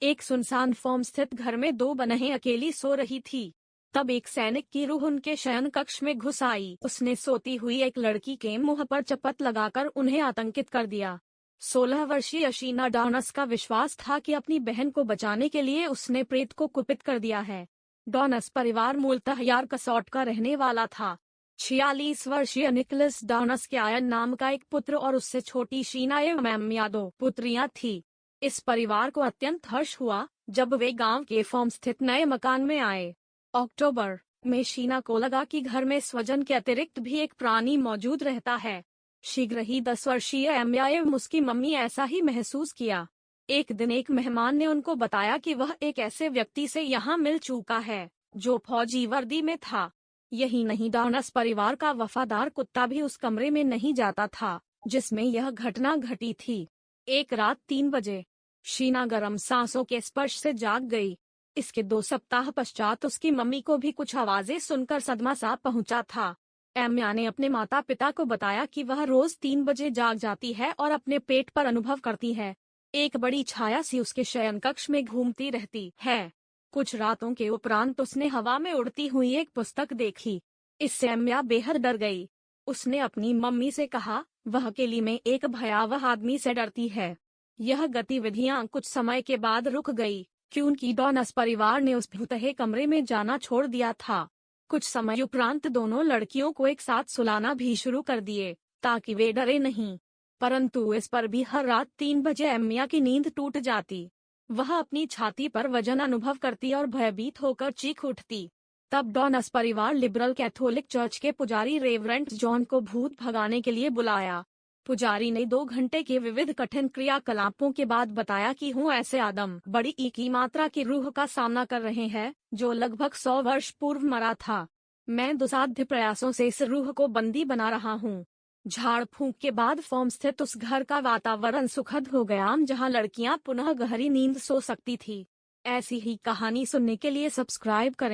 एक सुनसान फार्म स्थित घर में दो बहनें अकेली सो रही थी। तब एक सैनिक की रूह उनके शयन कक्ष में घुस आई। उसने सोती हुई एक लड़की के मुंह पर चपत लगाकर उन्हें आतंकित कर दिया। 16 वर्षीय शीना डॉनस का विश्वास था कि अपनी बहन को बचाने के लिए उसने प्रेत को कुपित कर दिया है। डॉनस परिवार मूलतः यार्कसॉट का रहने वाला था। 46 वर्षीय निकोलस डॉनस के आयन नाम का एक पुत्र और उससे छोटी शीना एवं एम्मा दो पुत्रियां थी। इस परिवार को अत्यंत हर्ष हुआ जब वे गांव के फार्म स्थित नए मकान में आए। अक्टूबर में शीना को लगा कि घर में स्वजन के अतिरिक्त भी एक प्राणी मौजूद रहता है। शीघ्र ही 10 वर्षीय एम्मा एवं उसकी मम्मी ऐसा ही महसूस किया। एक दिन एक मेहमान ने उनको बताया कि वह एक ऐसे व्यक्ति से यहाँ मिल चुका है जो फौजी वर्दी में था। यही नहीं, डॉनस परिवार का वफादार कुत्ता भी उस कमरे में नहीं जाता था जिसमें यह घटना घटी थी। एक रात 3 बजे शीना गर्म सांसों के स्पर्श से जाग गई। इसके 2 सप्ताह पश्चात उसकी मम्मी को भी कुछ आवाजें सुनकर सदमा सा पहुंचा था। एम्मा ने अपने माता पिता को बताया कि वह रोज 3 बजे जाग जाती है और अपने पेट पर अनुभव करती है। एक बड़ी छाया सी उसके शयन कक्ष में घूमती रहती है। कुछ रातों के उपरांत उसने हवा में उड़ती हुई एक पुस्तक देखी। इससे एम्मा बेहद डर गई। उसने अपनी मम्मी से कहा, वह अकेली में एक भयावह आदमी से डरती है। यह गतिविधियां कुछ समय के बाद रुक गई क्योंकि डॉनस परिवार ने उस भूतहे कमरे में जाना छोड़ दिया था। कुछ समय उपरांत दोनों लड़कियों को एक साथ सुलाना भी शुरू कर दिए ताकि वे डरे नहीं। परंतु इस पर भी हर रात 3 बजे एम्मा की नींद टूट जाती। वह अपनी छाती पर वजन अनुभव करती और भयभीत होकर चीख उठती। तब डॉनस परिवार लिबरल कैथोलिक चर्च के पुजारी रेवरेंड जॉन को भूत भगाने के लिए बुलाया। पुजारी ने 2 घंटे के विविध कठिन क्रियाकलापों के बाद बताया कि हूँ ऐसे आदम बड़ी ई की मात्रा की रूह का सामना कर रहे हैं जो लगभग 100 वर्ष पूर्व मरा था। मैं दुसाध्य प्रयासों से इस रूह को बंदी बना रहा हूँ। झाड़ फूंक के बाद फार्म स्थित उस घर का वातावरण सुखद हो गया जहाँ लड़कियाँ पुनः गहरी नींद सो सकती थी। ऐसी ही कहानी सुनने के लिए सब्सक्राइब करें।